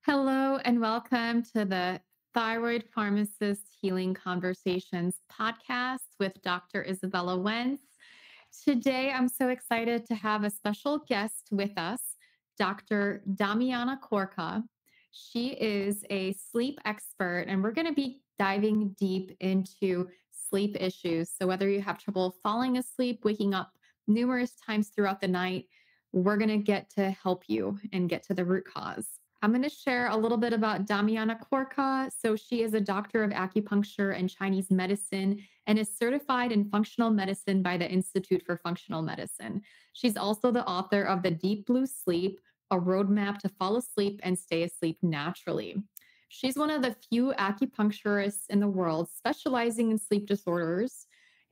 Hello and welcome to the Thyroid Pharmacist Healing Conversations podcast with Dr. Izabella Wentz. Today, I'm so excited to have a special guest with us, Dr. Damiana Corca. She is a sleep expert, and we're going to be diving deep into sleep issues. So, whether you have trouble falling asleep, waking up numerous times throughout the night, we're going to get to help you and get to the root cause. I'm going to share a little bit about Damiana Corca. So, she is a doctor of acupuncture and Chinese medicine and is certified in functional medicine by the Institute for Functional Medicine. She's also the author of The Deep Blue Sleep, a roadmap to fall asleep and stay asleep naturally. She's one of the few acupuncturists in the world specializing in sleep disorders,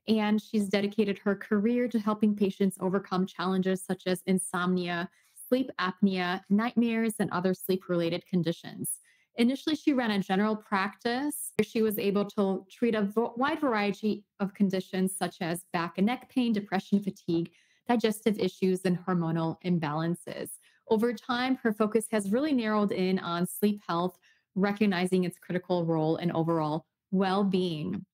and she's dedicated her career to helping patients overcome challenges such as insomnia, sleep apnea, nightmares, and other sleep-related conditions. Initially, she ran a general practice where she was able to treat a wide variety of conditions such as back and neck pain, depression, fatigue, digestive issues, and hormonal imbalances. Over time, her focus has really narrowed in on sleep health, recognizing its critical role in overall well-being.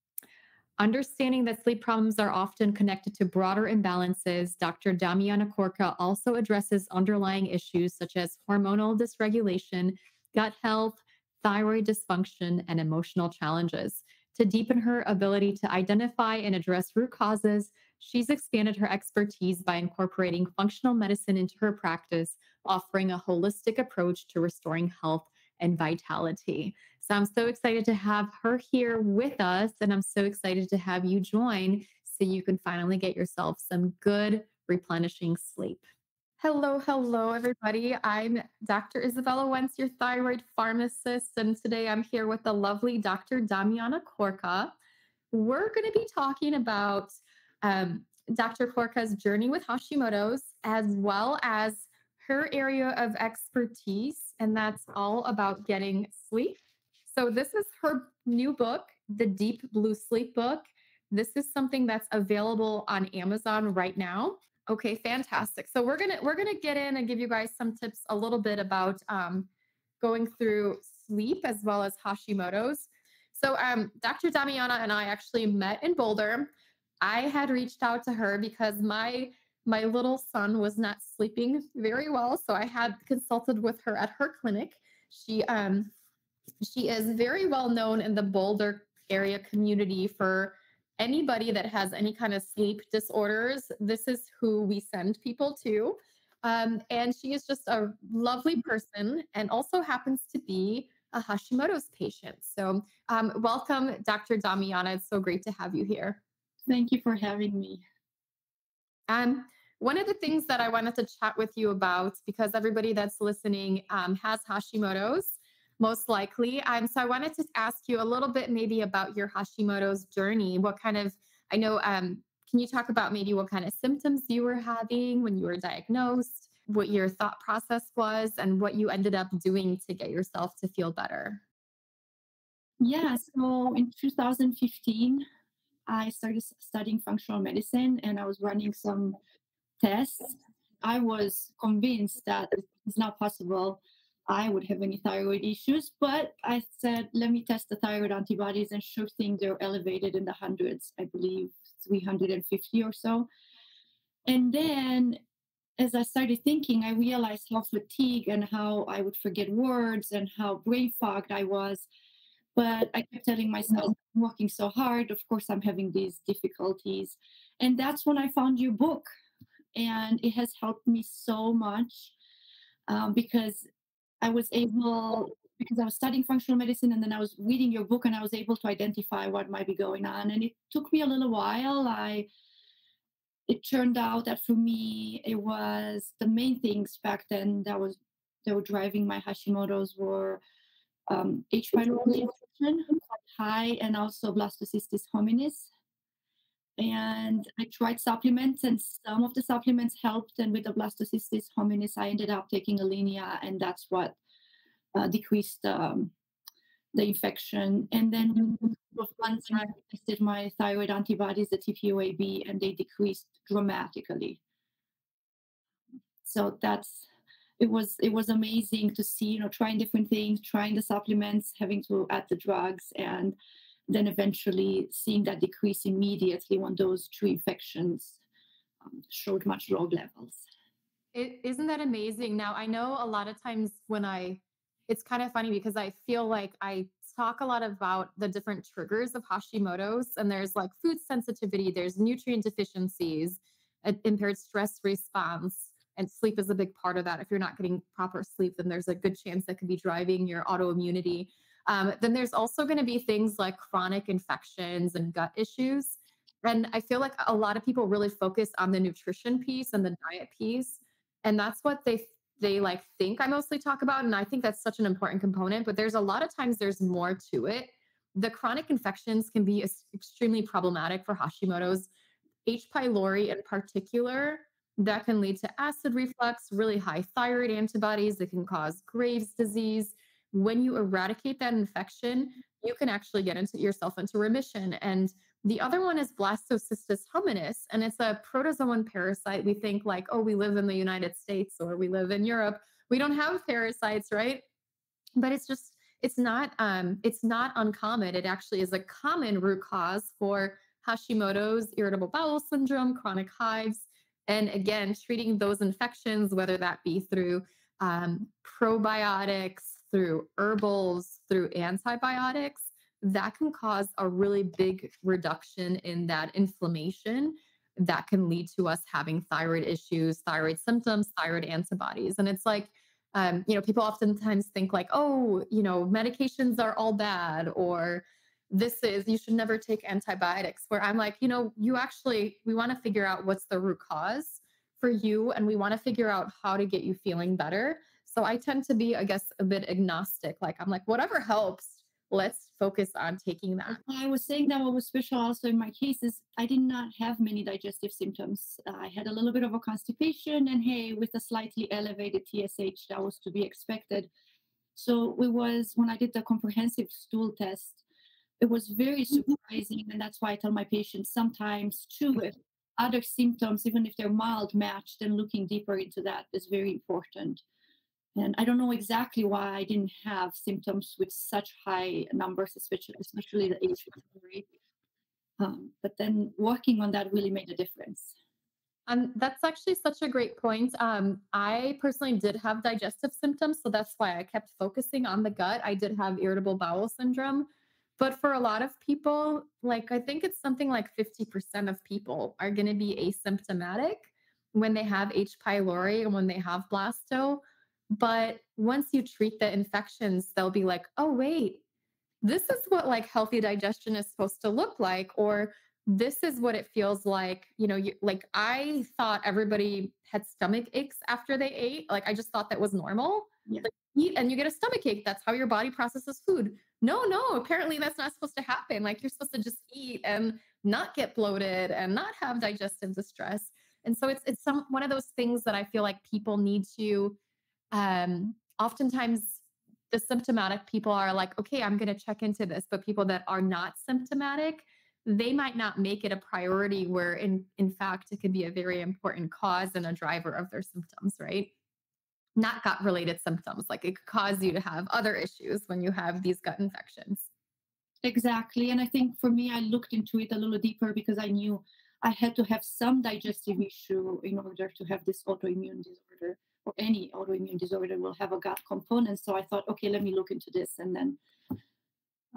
Understanding that sleep problems are often connected to broader imbalances, Dr. Damiana Corca also addresses underlying issues such as hormonal dysregulation, gut health, thyroid dysfunction, and emotional challenges. To deepen her ability to identify and address root causes, she's expanded her expertise by incorporating functional medicine into her practice, offering a holistic approach to restoring health and vitality. So I'm so excited to have her here with us, and I'm so excited to have you join so you can finally get yourself some good replenishing sleep. Hello, everybody. I'm Dr. Izabella Wentz, your thyroid pharmacist, and today I'm here with the lovely Dr. Damiana Corca. We're going to be talking about Dr. Corca's journey with Hashimoto's, as well as her area of expertise, and that's all about getting sleep. So this is her new book, The Deep Blue Sleep Book. This is something that's available on Amazon right now. Okay, fantastic. So we're gonna get in and give you guys some tips a little bit about going through sleep as well as Hashimoto's. So Dr. Damiana and I actually met in Boulder. I had reached out to her because my little son was not sleeping very well, so I had consulted with her at her clinic. She is very well known in the Boulder area community for anybody that has any kind of sleep disorders. This is who we send people to. And she is just a lovely person and also happens to be a Hashimoto's patient. So welcome, Dr. Damiana. It's so great to have you here. Thank you for having me. One of the things that I wanted to chat with you about, because everybody that's listening has Hashimoto's, most likely. So I wanted to ask you a little bit maybe about your Hashimoto's journey. What kind of, I know, can you talk about maybe what kind of symptoms you were having when you were diagnosed, what your thought process was, and what you ended up doing to get yourself to feel better? Yeah, so in 2015, I started studying functional medicine and I was running some tests. I was convinced that it's not possible I would have any thyroid issues, but I said, let me test the thyroid antibodies, and sure thing, they're elevated in the hundreds, I believe 350 or so. And then as I started thinking, I realized how fatigued and how I would forget words and how brain fogged I was. But I kept telling myself, I'm working so hard. Of course, I'm having these difficulties. And that's when I found your book. And it has helped me so much because because I was studying functional medicine and then I was reading your book and I was able to identify what might be going on. And it took me a little while. It turned out that for me, it was the main things back then that were driving my Hashimoto's were H. pylori infection, quite high, and also blastocystis hominis. And I tried supplements, and some of the supplements helped. And with the blastocystis hominis, I ended up taking Alinea, and that's what decreased the infection. And then once I tested my thyroid antibodies, the TPOAB, and they decreased dramatically. So it was amazing to see, trying different things, trying the supplements, having to add the drugs, and then eventually seeing that decrease immediately when those two infections showed much low levels. Isn't that amazing? Now, I know a lot of times it's kind of funny because I feel like I talk a lot about the different triggers of Hashimoto's, and there's like food sensitivity, there's nutrient deficiencies, impaired stress response, and sleep is a big part of that. If you're not getting proper sleep, then there's a good chance that could be driving your autoimmunity. Then there's also going to be things like chronic infections and gut issues. And I feel like a lot of people really focus on the nutrition piece and the diet piece, and that's what they like think I mostly talk about, and I think that's such an important component, but there's a lot of times there's more to it. The chronic infections can be extremely problematic for Hashimoto's. H. pylori in particular, that can lead to acid reflux, really high thyroid antibodies that can cause Graves' disease. When you eradicate that infection, you can actually get yourself into remission. And the other one is blastocystis hominis, and it's a protozoan parasite. We think like, oh, we live in the United States or we live in Europe. We don't have parasites, right? But it's not uncommon. It actually is a common root cause for Hashimoto's, irritable bowel syndrome, chronic hives. And again, treating those infections, whether that be through probiotics, through herbals, through antibiotics, that can cause a really big reduction in that inflammation that can lead to us having thyroid issues, thyroid symptoms, thyroid antibodies. And it's like, people oftentimes think like, oh, medications are all bad, or you should never take antibiotics. Where I'm like, we want to figure out what's the root cause for you, and we want to figure out how to get you feeling better. So I tend to be, I guess, a bit agnostic. Like, I'm like, whatever helps, let's focus on taking that. I was saying that what was special also in my case is I did not have many digestive symptoms. I had a little bit of a constipation, and hey, with a slightly elevated TSH, that was to be expected. So it was when I did the comprehensive stool test, it was very surprising. And that's why I tell my patients sometimes too, if other symptoms, even if they're mild, matched, then looking deeper into that is very important. And I don't know exactly why I didn't have symptoms with such high numbers, especially the age category. But then working on that really made a difference. That's actually such a great point. I personally did have digestive symptoms, so that's why I kept focusing on the gut. I did have irritable bowel syndrome, but for a lot of people, like I think it's something like 50% of people are going to be asymptomatic when they have H. pylori and when they have blasto. But once you treat the infections, they'll be like, oh, wait, this is what like healthy digestion is supposed to look like, or this is what it feels like. Like I thought everybody had stomach aches after they ate. Like I just thought that was normal. Yeah. Like eat and you get a stomach ache. That's how your body processes food. No, apparently that's not supposed to happen. Like you're supposed to just eat and not get bloated and not have digestive distress. And so it's one of those things that I feel like people need to oftentimes the symptomatic people are like, okay, I'm going to check into this. But people that are not symptomatic, they might not make it a priority where in fact, it could be a very important cause and a driver of their symptoms, right? Not gut related symptoms. Like it could cause you to have other issues when you have these gut infections. Exactly. And I think for me, I looked into it a little deeper because I knew I had to have some digestive issue in order to have this autoimmune disorder, or any autoimmune disorder will have a gut component. So I thought, okay, let me look into this. And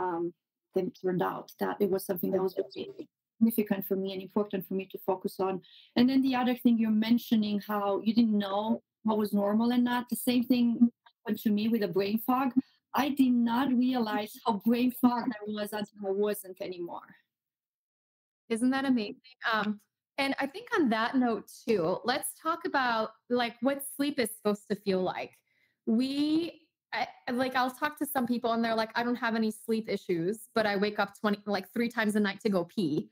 um, then it turned out that it was something that was very significant for me and important for me to focus on. And then the other thing you're mentioning, how you didn't know what was normal and not, the same thing happened to me with a brain fog. I did not realize how brain fogged I was until I wasn't anymore. Isn't that amazing? And I think on that note too, let's talk about like what sleep is supposed to feel like. I'll talk to some people and they're like, I don't have any sleep issues, but I wake up 3 times a night to go pee.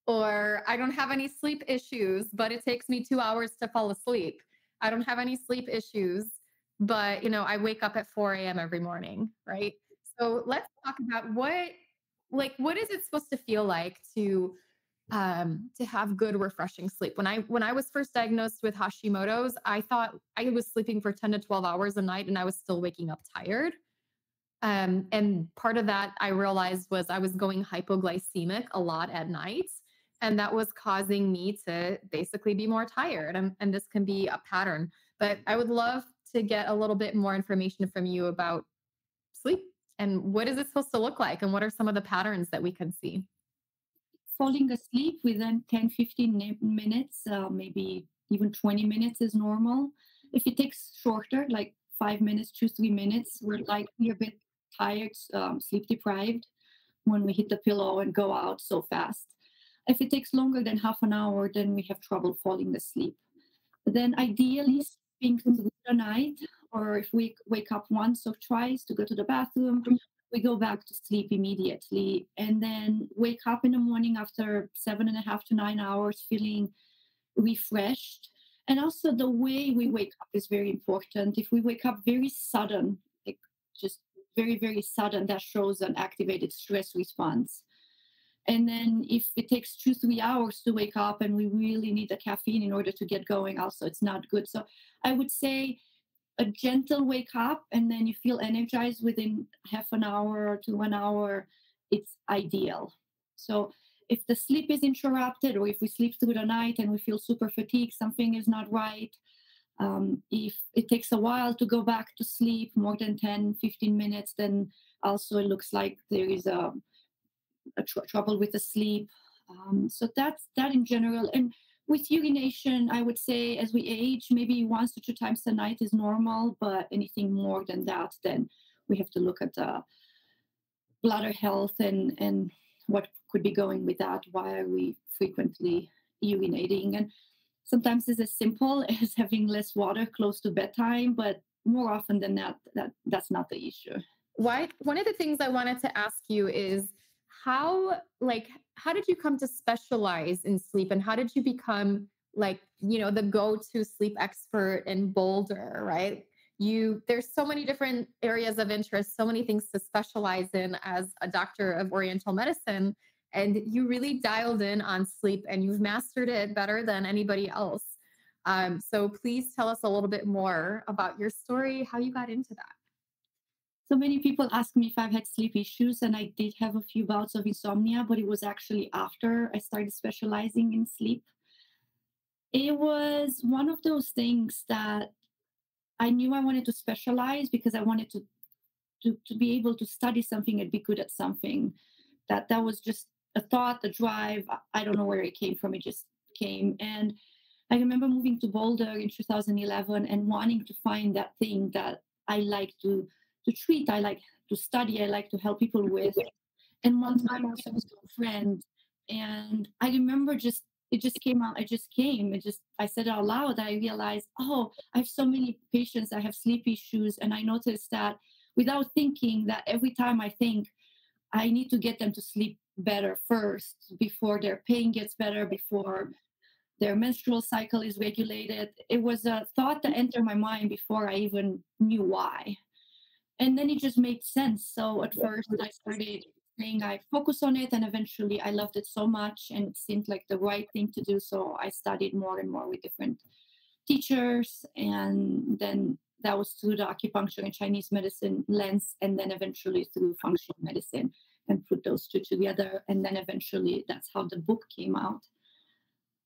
Or I don't have any sleep issues, but it takes me 2 hours to fall asleep. I don't have any sleep issues, but I wake up at 4 a.m. every morning, right? So let's talk about what is it supposed to feel like to to have good, refreshing sleep. When I was first diagnosed with Hashimoto's, I thought I was sleeping for 10 to 12 hours a night and I was still waking up tired. And part of that I realized was I was going hypoglycemic a lot at night. And that was causing me to basically be more tired. And this can be a pattern. But I would love to get a little bit more information from you about sleep and what is it supposed to look like? And what are some of the patterns that we can see? Falling asleep within 10, 15 minutes, maybe even 20 minutes is normal. If it takes shorter, like 5 minutes, 2, 3 minutes, we're likely a bit tired, sleep deprived when we hit the pillow and go out so fast. If it takes longer than half an hour, then we have trouble falling asleep. Then ideally sleeping through the night, or if we wake up once or twice to go to the bathroom, we go back to sleep immediately and then wake up in the morning after 7.5 to 9 hours feeling refreshed. And also the way we wake up is very important. If we wake up very sudden, like just very, very sudden, that shows an activated stress response. And then if it takes 2, 3 hours to wake up and we really need the caffeine in order to get going, also it's not good. So I would say a gentle wake up and then you feel energized within half an hour to 1 hour, it's ideal. So if the sleep is interrupted or if we sleep through the night and we feel super fatigued, something is not right. If it takes a while to go back to sleep, more than 10, 15 minutes, then also it looks like there is trouble with the sleep. So that's that in general. And with urination, I would say as we age, maybe 1 to 2 times a night is normal, but anything more than that, then we have to look at the bladder health and what could be going with that. Why are we frequently urinating? And sometimes it's as simple as having less water close to bedtime, but more often than that, that's not the issue. Why One of the things I wanted to ask you is how did you come to specialize in sleep and how did you become the go-to sleep expert in Boulder, right? There's so many different areas of interest, so many things to specialize in as a doctor of Oriental medicine, and you really dialed in on sleep and you've mastered it better than anybody else. So please tell us a little bit more about your story, how you got into that. So many people ask me if I've had sleep issues, and I did have a few bouts of insomnia, but it was actually after I started specializing in sleep. It was one of those things that I knew I wanted to specialize because I wanted to be able to study something and be good at something. That was just a thought, a drive. I don't know where it came from. It just came. And I remember moving to Boulder in 2011 and wanting to find that thing that I like to treat, I like to study, I like to help people with. And one time I was talking to a friend, and I remember just it just came out. I just came. I said it out loud. I realized, oh, I have so many patients that have sleep issues, and I noticed that without thinking that every time I think I need to get them to sleep better first before their pain gets better, before their menstrual cycle is regulated. It was a thought that entered my mind before I even knew why. And then it just made sense. So at first I started saying I focus on it, and eventually I loved it so much and it seemed like the right thing to do. So I studied more and more with different teachers, and then that was through the acupuncture and Chinese medicine lens, and then eventually through functional medicine, and put those two together. And then eventually that's how the book came out.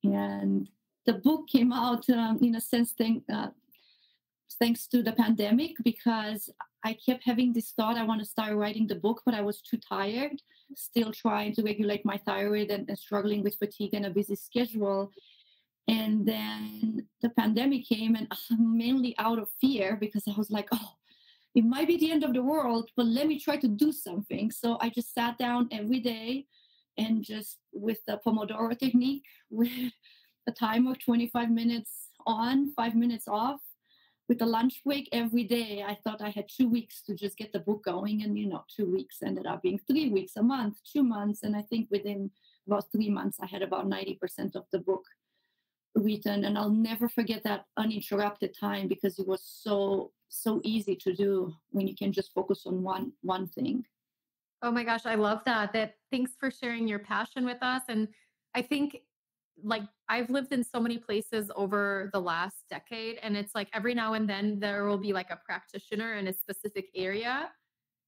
And the book came out in a sense thanks to the pandemic, because I kept having this thought I want to start writing the book, but I was too tired, still trying to regulate my thyroid and struggling with fatigue and a busy schedule. And then the pandemic came, and mainly out of fear, because I was like, oh, it might be the end of the world, but let me try to do something. So I just sat down every day and just with the Pomodoro technique, with a timer, 25 minutes on, 5 minutes off, with a lunch break every day. I thought I had 2 weeks to just get the book going. And, 2 weeks ended up being 3 weeks, a month, 2 months. And I think within about 3 months, I had about 90% of the book written. And I'll never forget that uninterrupted time, because it was so easy to do when you can just focus on one thing. Oh my gosh, I love that. Thanks for sharing your passion with us. And I think like I've lived in so many places over the last decade, and it's like every now and then there will be like a practitioner in a specific area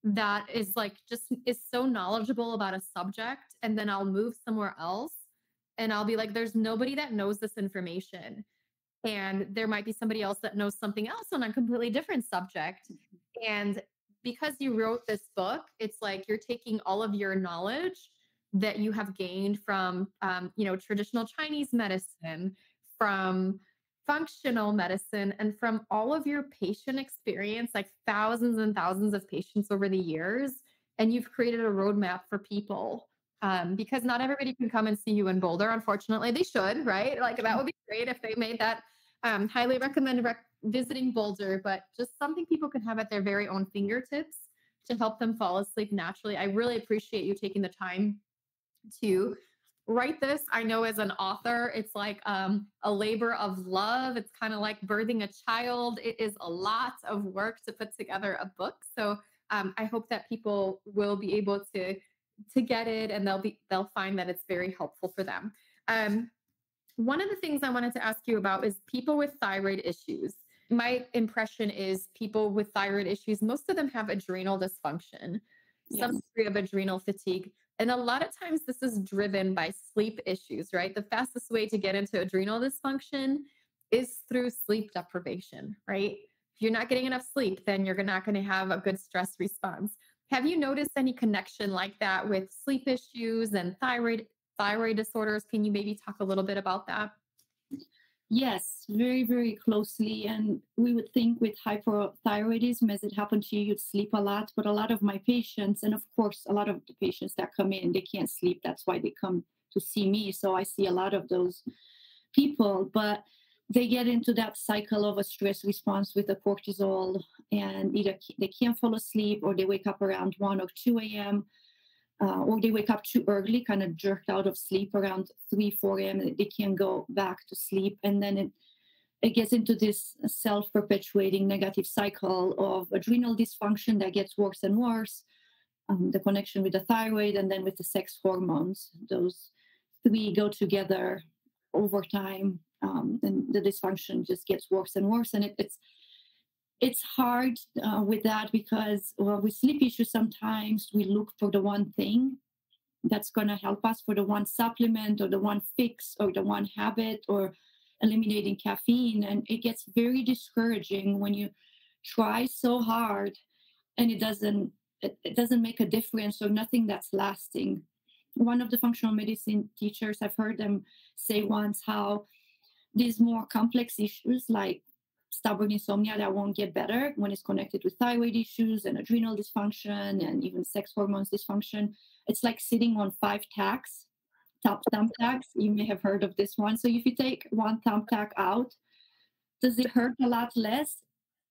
that is like just is so knowledgeable about a subject, and then I'll move somewhere else and I'll be like, there's nobody that knows this information, and there might be somebody else that knows something else on a completely different subject. And because you wrote this book, it's like you're taking all of your knowledge that you have gained from traditional Chinese medicine, from functional medicine, and from all of your patient experience, like thousands and thousands of patients over the years, and you've created a roadmap for people. Because not everybody can come and see you in Boulder. Unfortunately, they should, right? Like that would be great if they made that. Highly recommend visiting Boulder, but just something people can have at their very own fingertips to help them fall asleep naturally. I really appreciate you taking the time to write this. I know as an author, it's like a labor of love. It's kind of like birthing a child. It is a lot of work to put together a book. So I hope that people will be able to get it, and they'll find that it's very helpful for them. One of the things I wanted to ask you about is people with thyroid issues. My impression is people with thyroid issues, most of them have adrenal dysfunction, some degree of adrenal fatigue. And a lot of times this is driven by sleep issues, right? The fastest way to get into adrenal dysfunction is through sleep deprivation, right? If you're not getting enough sleep, then you're not going to have a good stress response. Have you noticed any connection like that with sleep issues and thyroid disorders? Can you maybe talk a little bit about that? Yes, very, very closely. And we would think with hypothyroidism, as it happened to you, you'd sleep a lot. But a lot of my patients, and of course, a lot of the patients that come in, they can't sleep. That's why they come to see me. So I see a lot of those people, but they get into that cycle of a stress response with the cortisol, and either they can't fall asleep, or they wake up around 1 or 2 a.m. Or they wake up too early, kind of jerked out of sleep around 3, 4 a.m. They can't go back to sleep. And then it gets into this self-perpetuating negative cycle of adrenal dysfunction that gets worse and worse, the connection with the thyroid, and then with the sex hormones. Those three go together over time, and the dysfunction just gets worse and worse. And it's hard with that because with sleep issues, sometimes we look for the one thing that's going to help us, for the one supplement or the one fix or the one habit or eliminating caffeine. And it gets very discouraging when you try so hard and it doesn't make a difference, or nothing that's lasting. One of the functional medicine teachers, I've heard them say once how these more complex issues like stubborn insomnia that won't get better when it's connected with thyroid issues and adrenal dysfunction and even sex hormones dysfunction. It's like sitting on 5 tacks, thumbtacks. You may have heard of this one. So if you take one thumbtack out, does it hurt a lot less?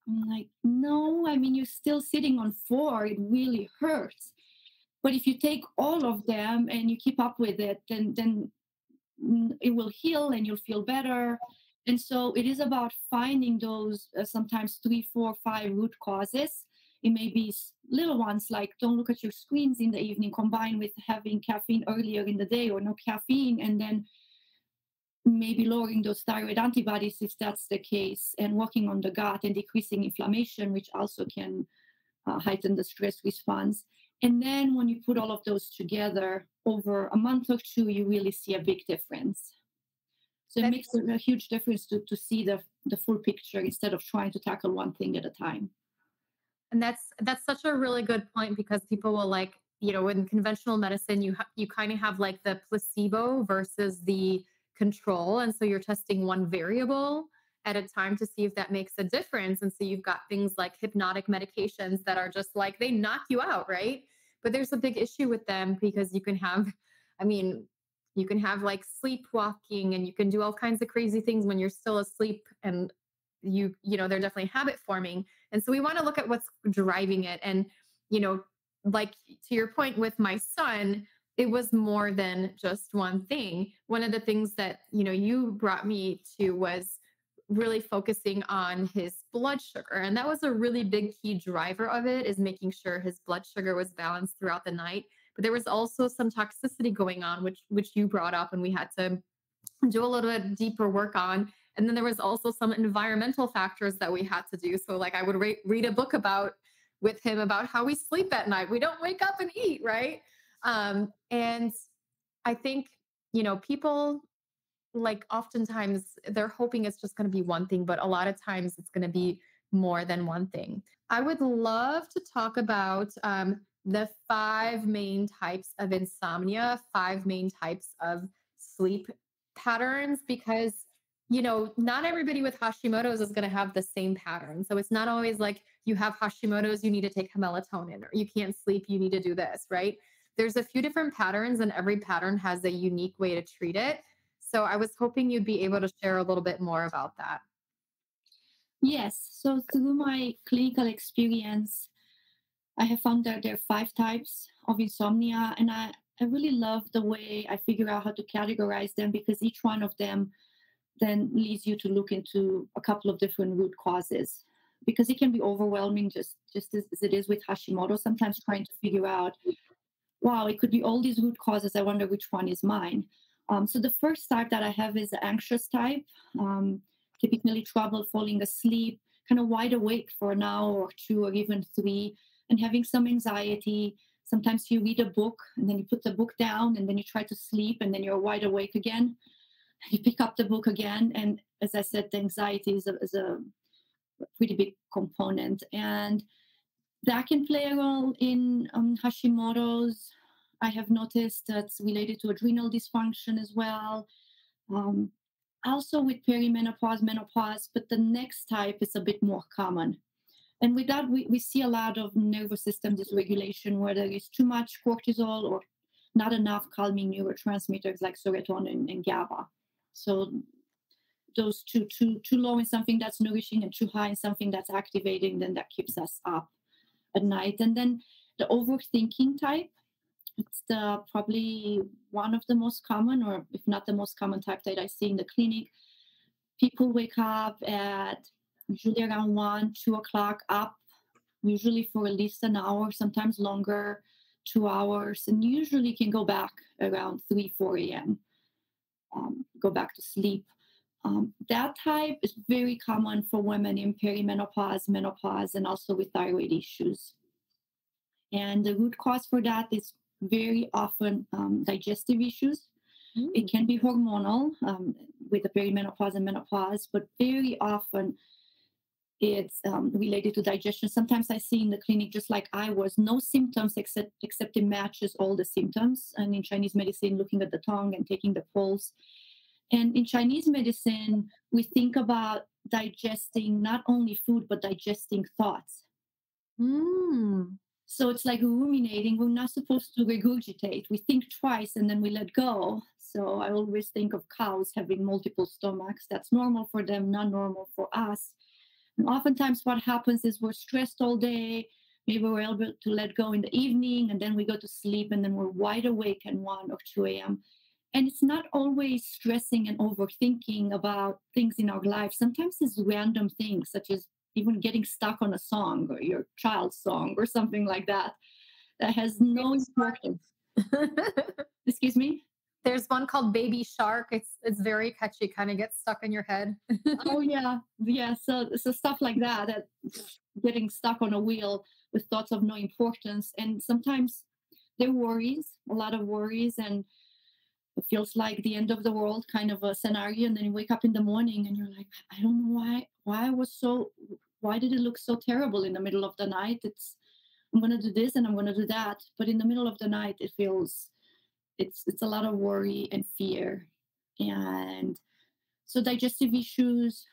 I'm like, no, I mean, you're still sitting on 4. It really hurts. But if you take all of them and you keep up with it, then it will heal and you'll feel better. And so it is about finding those sometimes 3, 4, 5 root causes. It may be little ones like don't look at your screens in the evening, combined with having caffeine earlier in the day or no caffeine, and then maybe lowering those thyroid antibodies if that's the case, and working on the gut and decreasing inflammation, which also can heighten the stress response. And then when you put all of those together over a month or 2, you really see a big difference. So it makes a huge difference to see the full picture instead of trying to tackle one thing at a time. And that's such a really good point, because people will like, in conventional medicine, you kind of have like the placebo versus the control. And so you're testing one variable at a time to see if that makes a difference. And so you've got things like hypnotic medications that are just like, they knock you out, right? But there's a big issue with them because you can have like sleepwalking, and you can do all kinds of crazy things when you're still asleep, and they're definitely habit forming. And so we want to look at what's driving it. And, like to your point with my son, it was more than just one thing. One of the things that, you brought me to was really focusing on his blood sugar. And that was a really big key driver of it, is making sure his blood sugar was balanced throughout the night. but there was also some toxicity going on, which you brought up, and we had to do a little bit deeper work on. And then there was also some environmental factors that we had to do. So like I would read a book about with him about how we sleep at night. We don't wake up and eat, right? And I think, people like oftentimes they're hoping it's just going to be one thing, but a lot of times it's going to be more than one thing. I would love to talk about the five main types of insomnia, five main types of sleep patterns, because not everybody with Hashimoto's is going to have the same pattern. So it's not always like you have Hashimoto's, you need to take melatonin, or you can't sleep, you need to do this, right? There's a few different patterns, and every pattern has a unique way to treat it. So I was hoping you'd be able to share a little bit more about that. Yes. So through my clinical experience, I have found that there are five types of insomnia, and I really love the way I figure out how to categorize them, because each one of them then leads you to look into a couple of different root causes, because it can be overwhelming just as it is with Hashimoto, sometimes trying to figure out, wow, it could be all these root causes. I wonder which one is mine. So the first type that I have is the anxious type, typically trouble falling asleep, kind of wide awake for an hour or two or even three, and having some anxiety. Sometimes you read a book and then you put the book down and then you try to sleep and then you're wide awake again. You pick up the book again. And as I said, the anxiety is a pretty big component. And that can play a role in Hashimoto's. I have noticed that's related to adrenal dysfunction as well. Um, Also with perimenopause, menopause, but the next type is a bit more common. And with that, we see a lot of nervous system dysregulation where there is too much cortisol or not enough calming neurotransmitters like serotonin and GABA. So those too low in something that's nourishing and too high in something that's activating, then that keeps us up at night. And then the overthinking type, it's probably one of the most common, or if not the most common type that I see in the clinic. People wake up at usually around 1, 2 o'clock up, usually for at least an hour, sometimes longer, 2 hours, and usually can go back around 3, 4 a.m., go back to sleep. That type is very common for women in perimenopause, menopause, and also with thyroid issues. And the root cause for that is very often digestive issues. It can be hormonal with the perimenopause and menopause, but very often it's related to digestion. Sometimes I see in the clinic, just like I was, no symptoms except it matches all the symptoms. And in Chinese medicine, looking at the tongue and taking the pulse. And in Chinese medicine, we think about digesting not only food, but digesting thoughts. So it's like ruminating. We're not supposed to regurgitate. We think twice and then we let go. So I always think of cows having multiple stomachs. That's normal for them, not normal for us. And oftentimes what happens is we're stressed all day. Maybe we're able to let go in the evening, and then we go to sleep, and then we're wide awake at 1 or 2 a.m. And it's not always stressing and overthinking about things in our life. Sometimes it's random things, such as even getting stuck on a song or your child's song or something like that, that has no importance. Excuse me? There's one called Baby Shark. It's very catchy, kind of gets stuck in your head. Oh yeah. Yeah. So stuff like that getting stuck on a wheel with thoughts of no importance. And sometimes there are worries, a lot of worries, and it feels like the end of the world kind of a scenario. And then you wake up in the morning and you're like, I don't know why did it look so terrible in the middle of the night? I'm going to do this and I'm going to do that. But in the middle of the night, it feels, it's a lot of worry and fear. And so digestive issues,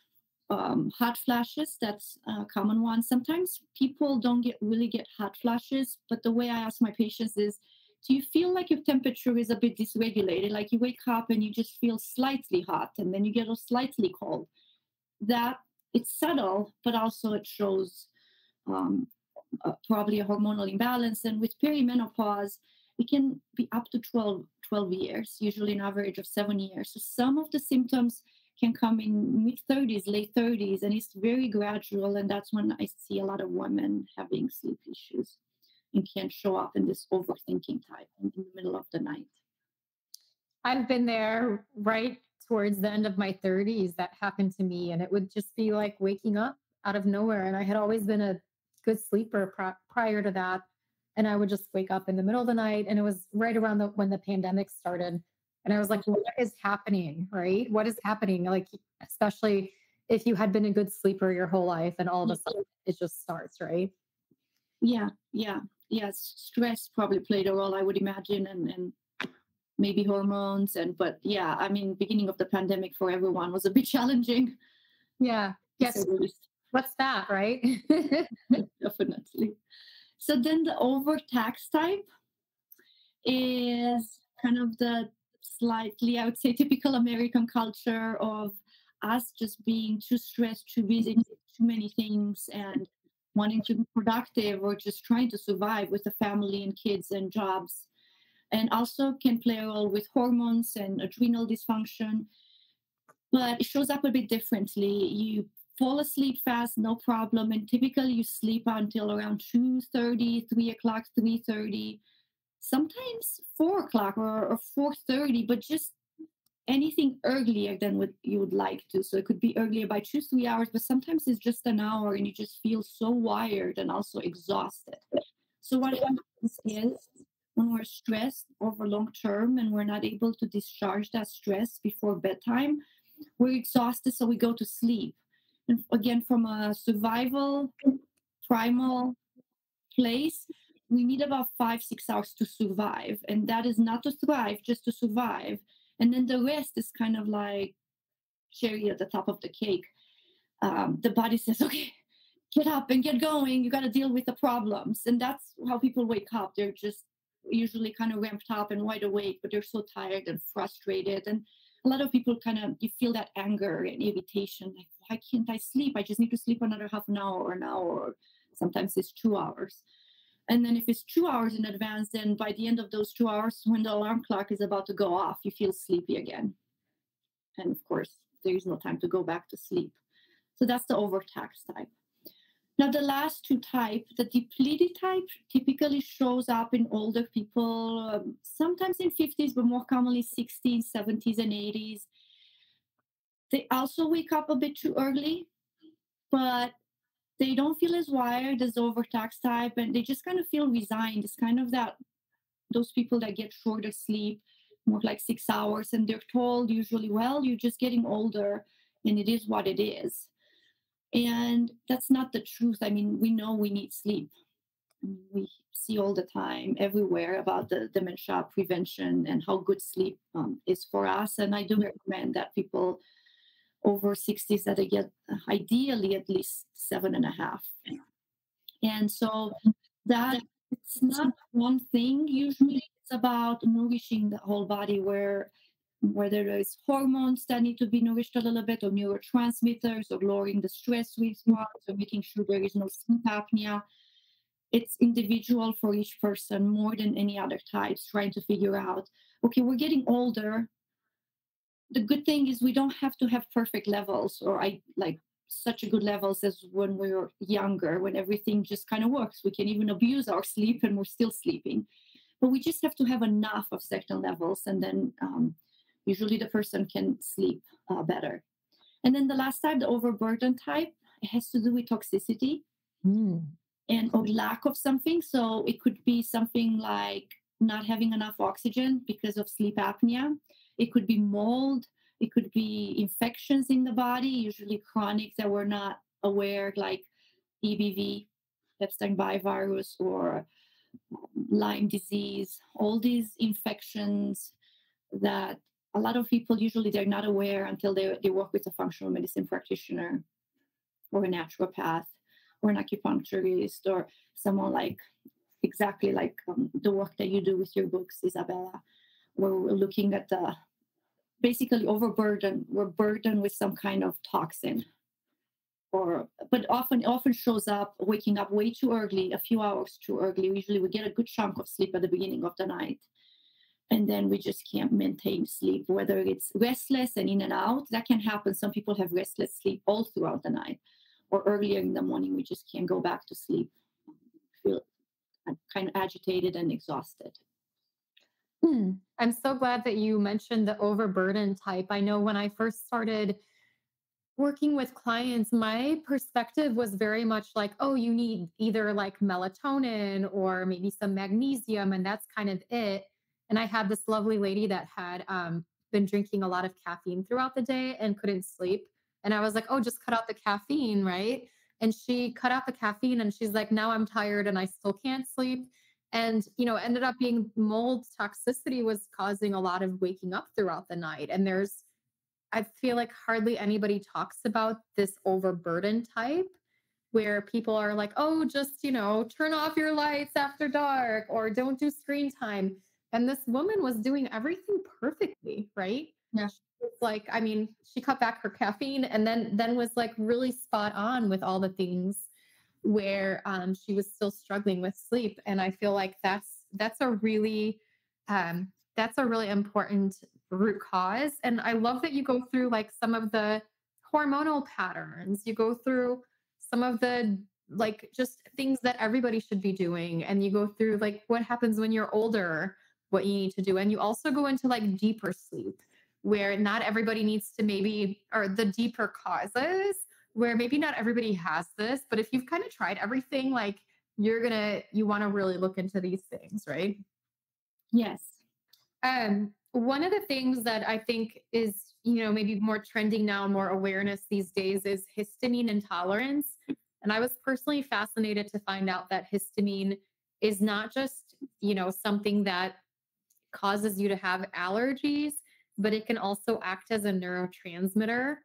hot flashes, that's a common one. Sometimes people don't really get hot flashes, but the way I ask my patients is, do you feel like your temperature is a bit dysregulated? Like you wake up and you just feel slightly hot and then you get slightly cold. That it's subtle, but also it shows probably a hormonal imbalance. And with perimenopause, it can be up to 12 years, usually an average of 7 years. So some of the symptoms can come in mid-30s, late 30s, and it's very gradual. And that's when I see a lot of women having sleep issues. and can show up in this overthinking type in the middle of the night. I've been there right towards the end of my 30s. That happened to me. And it would just be like waking up out of nowhere. And I had always been a good sleeper prior to that. And I would just wake up in the middle of the night. And it was right around when the pandemic started. And I was like, what is happening? Right? What is happening? Like, especially if you had been a good sleeper your whole life and all of a sudden it just starts, right? Yeah. Yes. Stress probably played a role, I would imagine, and maybe hormones. But yeah, I mean, beginning of the pandemic for everyone was a bit challenging. Yeah. Yes. What's that, right? Definitely. So then the overtax type is kind of the slightly, I would say, typical American culture of us just being too stressed, too busy, too many things, and wanting to be productive or just trying to survive with a family and kids and jobs. And also can play a role with hormones and adrenal dysfunction, but it shows up a bit differently. You fall asleep fast, no problem, and typically you sleep until around 2:30, 3 o'clock, 3:30, sometimes 4 o'clock or 4:30, but just anything earlier than what you would like to. So it could be earlier by 2, 3 hours, but sometimes it's just an hour and you just feel so wired and also exhausted. So what happens is when we're stressed over long term and we're not able to discharge that stress before bedtime, we're exhausted, so we go to sleep. And again, from a survival, primal place, we need about 5, 6 hours to survive. And that is not to thrive, just to survive. And then the rest is kind of like cherry at the top of the cake. The body says, okay, get up and get going. You got to deal with the problems. And that's how people wake up. They're just usually kind of ramped up and wide awake, but they're so tired and frustrated. And a lot of people you feel that anger and irritation. Like, why can't I sleep? I just need to sleep another half an hour or an hour. Or sometimes it's 2 hours. And then if it's 2 hours in advance, then by the end of those 2 hours, when the alarm clock is about to go off, you feel sleepy again. And of course, there is no time to go back to sleep. So that's the overtax type. Now, the last two types, the depleted type, typically shows up in older people, sometimes in 50s, but more commonly 60s, 70s, and 80s. They also wake up a bit too early, but they don't feel as wired as the overtax type, and they just kind of feel resigned. It's kind of those people that get shorter sleep, more like 6 hours, and they're told usually, well, you're just getting older, and it is what it is. And that's not the truth. I mean, we know we need sleep. We see all the time, everywhere, about the dementia prevention and how good sleep is for us. And I do recommend that people over 60s that they get ideally at least 7.5. And so that it's not one thing. Usually it's about nourishing the whole body, whether there's hormones that need to be nourished a little bit, or neurotransmitters, or lowering the stress response, or making sure there is no sleep apnea. It's individual for each person more than any other types, trying to figure out, okay, we're getting older. The good thing is we don't have to have perfect levels, or such a good levels as when we were younger, when everything just kind of works. We can even abuse our sleep and we're still sleeping. But we just have to have enough of certain levels, and then usually the person can sleep better. And then the last type, the overburden type, it has to do with toxicity and or lack of something. So it could be something like not having enough oxygen because of sleep apnea. It could be mold. It could be infections in the body, usually chronic that we're not aware, like EBV, Epstein-Barr virus, or Lyme disease. All these infections that a lot of people usually they're not aware until they work with a functional medicine practitioner or a naturopath or an acupuncturist or someone exactly like the work that you do with your books, Izabella, where we're looking at basically overburden. We're burdened with some kind of toxin, but often shows up waking up way too early, a few hours too early. Usually we get a good chunk of sleep at the beginning of the night, and then we just can't maintain sleep, whether it's restless and in and out. That can happen. Some people have restless sleep all throughout the night, or earlier in the morning we just can't go back to sleep. Feel kind of agitated and exhausted. I'm so glad that you mentioned the overburden type. I know when I first started working with clients, my perspective was very much like, oh, you need either like melatonin or maybe some magnesium, and that's kind of it. And I had this lovely lady that had been drinking a lot of caffeine throughout the day and couldn't sleep. And I was like, oh, just cut out the caffeine, right? And she cut out the caffeine and she's like, now I'm tired and I still can't sleep. And, ended up being mold toxicity was causing a lot of waking up throughout the night. And I feel like hardly anybody talks about this overburden type where people are like, oh, just, turn off your lights after dark or don't do screen time. And this woman was doing everything perfectly, right? Yeah. She was like, I mean, she cut back her caffeine and then was like really spot on with all the things where she was still struggling with sleep. And I feel like that's a really important root cause. And I love that you go through like some of the hormonal patterns. You go through some of the like just things that everybody should be doing. And you go through like what happens when you're older, what you need to do. And you also go into like deeper sleep where not everybody needs to maybe, or the deeper causes where maybe not everybody has this, but if you've kind of tried everything, like you want to really look into these things, right? Yes. One of the things that I think is, maybe more trending now, more awareness these days is histamine intolerance. And I was personally fascinated to find out that histamine is not just, something that causes you to have allergies, but it can also act as a neurotransmitter.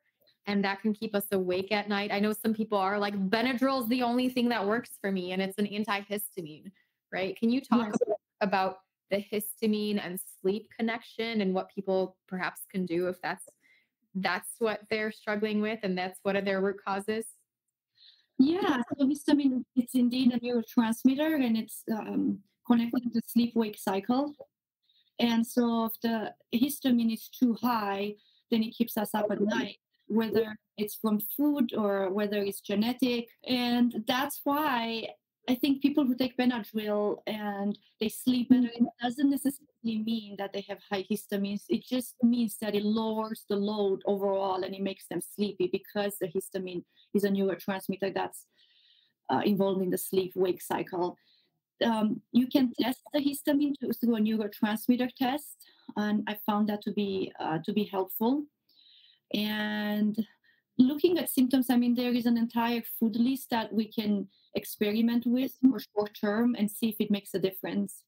And that can keep us awake at night. I know some people are like, Benadryl is the only thing that works for me, and it's an antihistamine, right? Can you talk about the histamine and sleep connection and what people perhaps can do if that's what they're struggling with and that's what are their root causes? Yeah, so histamine, it's indeed a neurotransmitter and it's connected to the sleep-wake cycle. And so if the histamine is too high, then it keeps us up at night, whether it's from food or whether it's genetic. And that's why I think people who take Benadryl and they sleep better, it doesn't necessarily mean that they have high histamines. It just means that it lowers the load overall and it makes them sleepy because the histamine is a neurotransmitter that's involved in the sleep-wake cycle. You can test the histamine through a neurotransmitter test, and I found that to be helpful. And looking at symptoms, I mean, there is an entire food list that we can experiment with for short term and see if it makes a difference.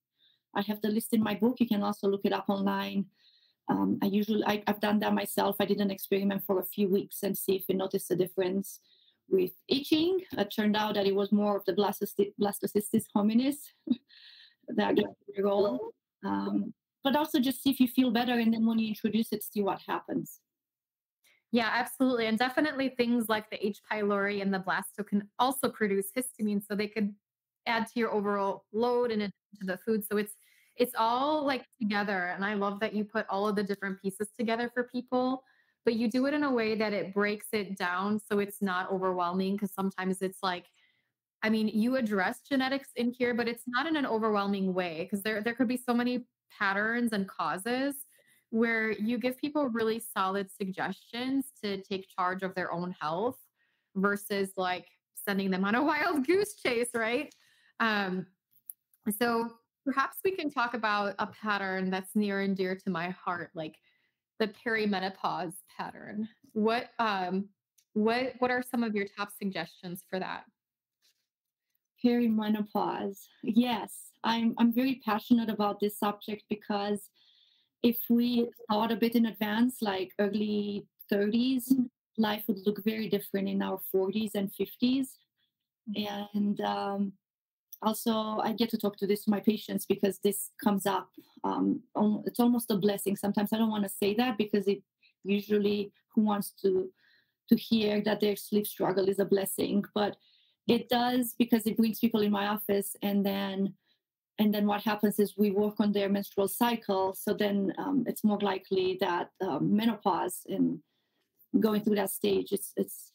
I have the list in my book. You can also look it up online. I've done that myself. I did an experiment for a few weeks and see if we noticed a difference with itching. It turned out that it was more of the blastocystis hominis that got the role. But also just see if you feel better, and then when you introduce it, see what happens. Yeah, absolutely. And definitely things like the H. pylori and the blasto can also produce histamine. So they could add to your overall load and into the food. So it's all like together. And I love that you put all of the different pieces together for people, but you do it in a way that it breaks it down so it's not overwhelming. Cause sometimes it's like, I mean, you address genetics in here, but it's not in an overwhelming way because there could be so many patterns and causes where you give people really solid suggestions to take charge of their own health versus like sending them on a wild goose chase, right? Um, so perhaps we can talk about a pattern that's near and dear to my heart, like the perimenopause pattern. What are some of your top suggestions for that? Perimenopause. Yes, I'm very passionate about this subject because if we thought a bit in advance, like early 30s, life would look very different in our 40s and 50s. And also, I get to talk to this to my patients because this comes up. It's almost a blessing. Sometimes I don't want to say that because it usually who wants to hear that their sleep struggle is a blessing, but it does because it brings people in my office, and then what happens is we work on their menstrual cycle. So then it's more likely that menopause and going through that stage, it's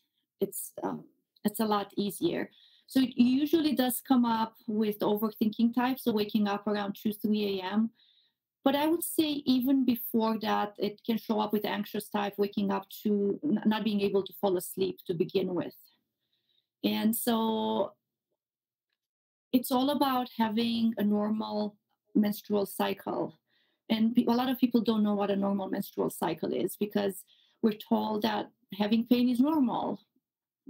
a lot easier. So it usually does come up with overthinking type, so waking up around 2, 3 a.m. But I would say even before that, it can show up with anxious type, waking up to not being able to fall asleep to begin with. And so it's all about having a normal menstrual cycle. And a lot of people don't know what a normal menstrual cycle is because we're told that having pain is normal.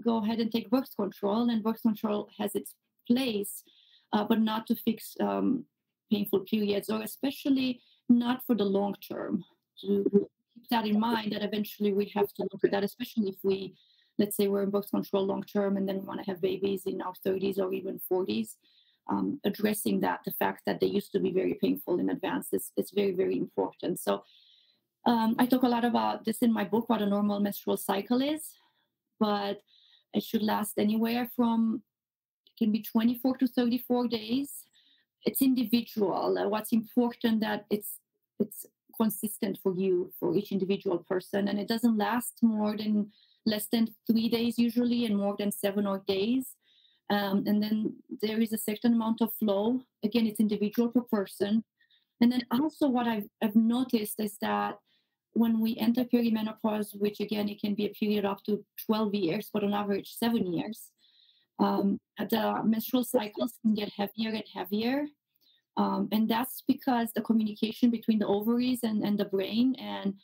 Go ahead and take birth control, and birth control has its place, but not to fix painful periods, or especially not for the long term. To keep that in mind, that eventually we have to look at that, especially if we, let's say, we're in birth control long term, and then we want to have babies in our 30s or even 40s. Addressing that, the fact that they used to be very painful in advance is very, very important. So I talk a lot about this in my book, what a normal menstrual cycle is, but it should last anywhere from, it can be 24 to 34 days. It's individual. What's important that it's consistent for you, for each individual person, and it doesn't last less than 3 days usually, and more than 7 or 8 days. And then there is a certain amount of flow. Again, it's individual per person. And then also what I've noticed is that when we enter perimenopause, which again, it can be a period up to 12 years, but on average 7 years, the menstrual cycles can get heavier and heavier. And that's because the communication between the ovaries and the brain, and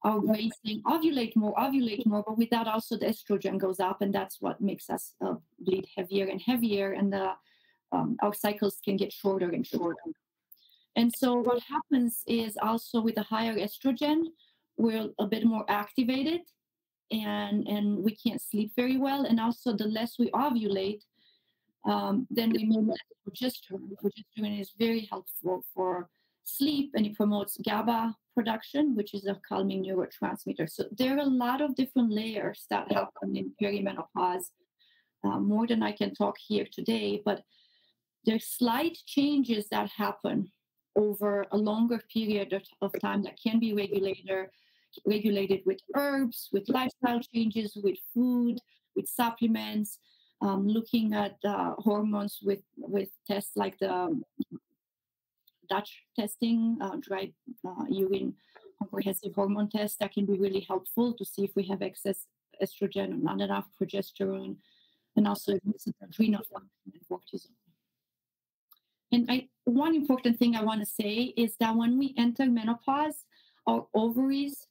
our brain saying ovulate more, but with that also the estrogen goes up, and that's what makes us bleed heavier and heavier, and our cycles can get shorter and shorter. And so what happens is also with the higher estrogen, we're a bit more activated, and we can't sleep very well. And also the less we ovulate, then we make less progesterone. Progesterone is very helpful for sleep, and it promotes GABA production, which is a calming neurotransmitter. So there are a lot of different layers that happen in perimenopause, more than I can talk here today, but there's slight changes that happen over a longer period of time that can be regulated with herbs, with lifestyle changes, with food, with supplements, looking at hormones with tests like the Dutch testing, dry urine comprehensive hormone test that can be really helpful to see if we have excess estrogen or not enough progesterone, and also adrenal function and cortisol. And one important thing I want to say is that when we enter menopause, our ovaries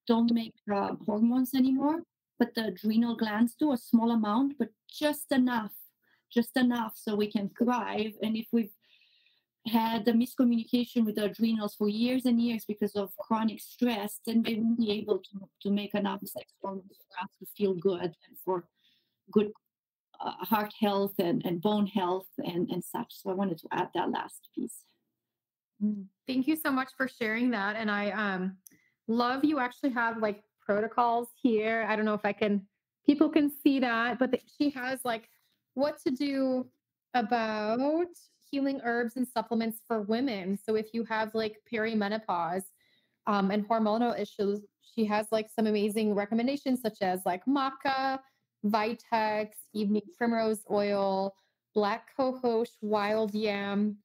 don't make hormones anymore, but the adrenal glands do, a small amount, but just enough so we can thrive. And if we've had the miscommunication with the adrenals for years and years because of chronic stress, then they won't be able to make enough sex hormones for us to feel good and for good heart health and bone health and such. So I wanted to add that last piece. Thank you so much for sharing that. And I love you actually have like protocols here. I don't know if people can see that, but she has like what to do about healing herbs and supplements for women. So if you have like perimenopause and hormonal issues, she has like some amazing recommendations such as like maca, Vitex, evening primrose oil, black cohosh, wild yam.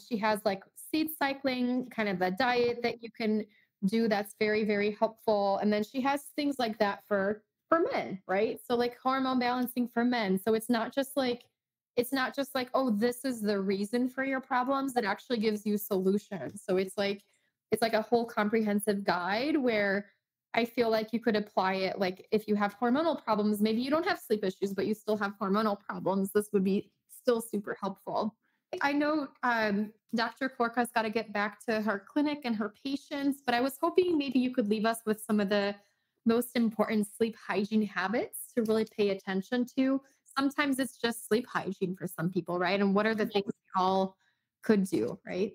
She has like seed cycling, kind of a diet that you can do that's very, very helpful. And then she has things like that for men, right? So like hormone balancing for men. So it's not just like, oh, this is the reason for your problems. It actually gives you solutions. So it's like a whole comprehensive guide where I feel like you could apply it. Like if you have hormonal problems, maybe you don't have sleep issues, but you still have hormonal problems. This would be still super helpful. I know Dr. Corca's got to get back to her clinic and her patients, but I was hoping maybe you could leave us with some of the most important sleep hygiene habits to really pay attention to. Sometimes it's just sleep hygiene for some people, right? And what are the things we all could do, right?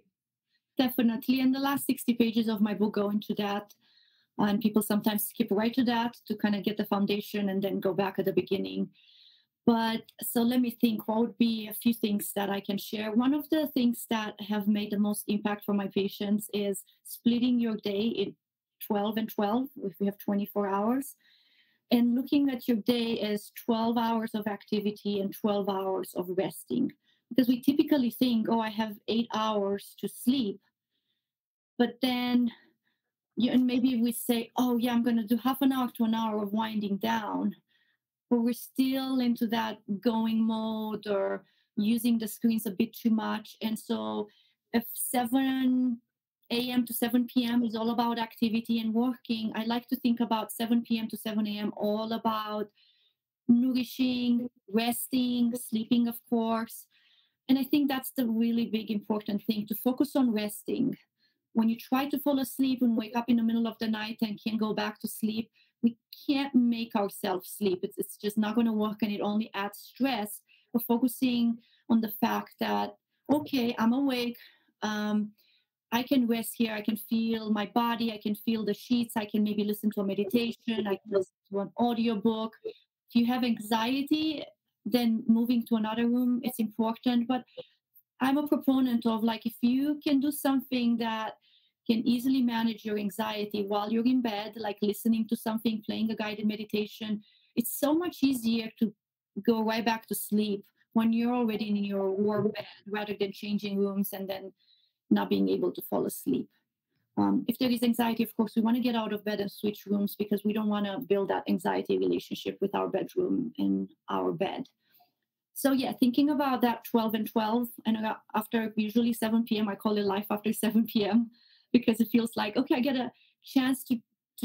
Definitely. And the last 60 pages of my book go into that. And people sometimes skip right to that to kind of get the foundation and then go back at the beginning. But so let me think, what would be a few things that I can share? One of the things that have made the most impact for my patients is splitting your day in 12 and 12, if we have 24 hours. and looking at your day as 12 hours of activity and 12 hours of resting. Because we typically think, oh, I have 8 hours to sleep. But then, and maybe we say, oh, yeah, I'm going to do half an hour to an hour of winding down. But we're still into that going mode or using the screens a bit too much. And so, if 7 a.m. to 7 p.m. is all about activity and working, I like to think about 7 p.m. to 7 a.m. all about nourishing, resting, sleeping, of course. And I think that's the really big important thing, to focus on resting. When you try to fall asleep and wake up in the middle of the night and can't go back to sleep, we can't make ourselves sleep. It's just not going to work, and it only adds stress. We're focusing on the fact that, okay, I'm awake. Um, I can rest here. I can feel my body. I can feel the sheets. I can maybe listen to a meditation. I can listen to an audiobook. If you have anxiety, then moving to another room is important. But I'm a proponent of, like, if you can do something that can easily manage your anxiety while you're in bed, like listening to something, playing a guided meditation, it's so much easier to go right back to sleep when you're already in your warm bed, rather than changing rooms and then not being able to fall asleep. If there is anxiety, of course, we want to get out of bed and switch rooms, because we don't want to build that anxiety relationship with our bedroom and our bed. So yeah, thinking about that 12 and 12, and after usually 7 p.m., I call it life after 7 p.m., because it feels like, okay, I get a chance to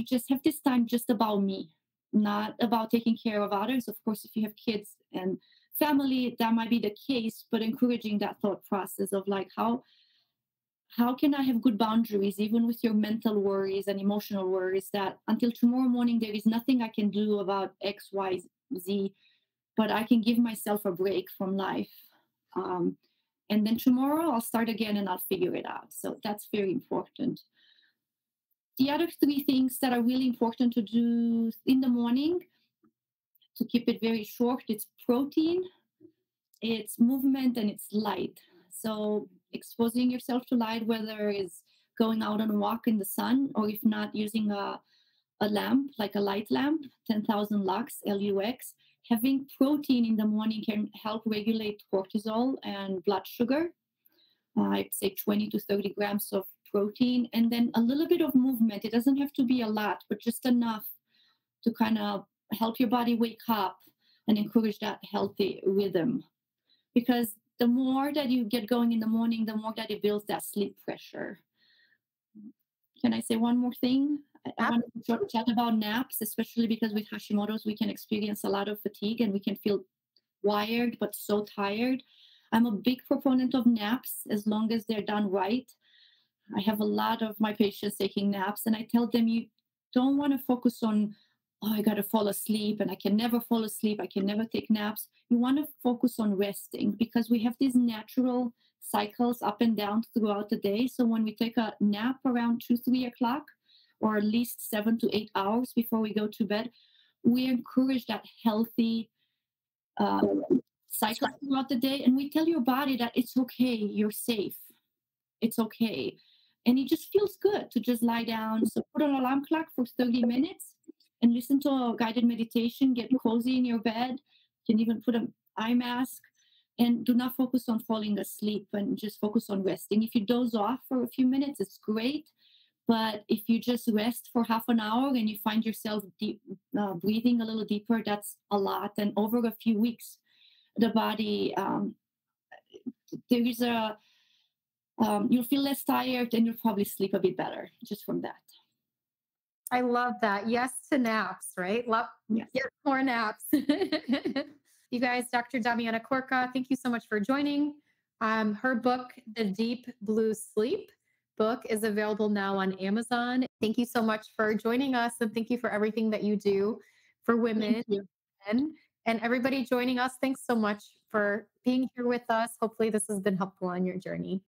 just have this time just about me, not about taking care of others. Of course, if you have kids and family, that might be the case, but encouraging that thought process of, like, how can I have good boundaries, even with your mental worries and emotional worries, that until tomorrow morning, there is nothing I can do about X, Y, Z, but I can give myself a break from life. Um, and then tomorrow I'll start again and I'll figure it out. So that's very important. The other three things that are really important to do in the morning, to keep it very short, it's protein, it's movement, and it's light. So exposing yourself to light, whether it's going out on a walk in the sun, or if not, using a lamp, like a light lamp, 10,000 lux, LUX. Having protein in the morning can help regulate cortisol and blood sugar. I'd say 20 to 30 grams of protein, and then a little bit of movement. It doesn't have to be a lot, but just enough to kind of help your body wake up and encourage that healthy rhythm. Because the more that you get going in the morning, the more that it builds that sleep pressure. Can I say one more thing? I want to chat about naps, especially because with Hashimoto's, we can experience a lot of fatigue and we can feel wired, but so tired. I'm a big proponent of naps, as long as they're done right. I have a lot of my patients taking naps, and I tell them, you don't want to focus on, oh, I got to fall asleep and I can never fall asleep, I can never take naps. You want to focus on resting, because we have these natural cycles up and down throughout the day. So when we take a nap around 2, 3 o'clock, or at least 7 to 8 hours before we go to bed, we encourage that healthy uh, cycle throughout the day. And we tell your body that it's okay, you're safe, it's okay. And it just feels good to just lie down. So put an alarm clock for 30 minutes and listen to a guided meditation, get cozy in your bed. You can even put an eye mask, and do not focus on falling asleep, and just focus on resting. If you doze off for a few minutes, it's great. But if you just rest for half an hour and you find yourself breathing a little deeper, that's a lot. And over a few weeks, the body, there is a, you'll feel less tired, and you'll probably sleep a bit better just from that. I love that. Yes to naps, right? Love, Yes. get more naps. You guys, Dr. Damiana Corca, thank you so much for joining. Her book, The Deep Blue Sleep book, is available now on Amazon. Thank you so much for joining us, and thank you for everything that you do for women and everybody joining us. Thanks so much for being here with us. Hopefully this has been helpful on your journey.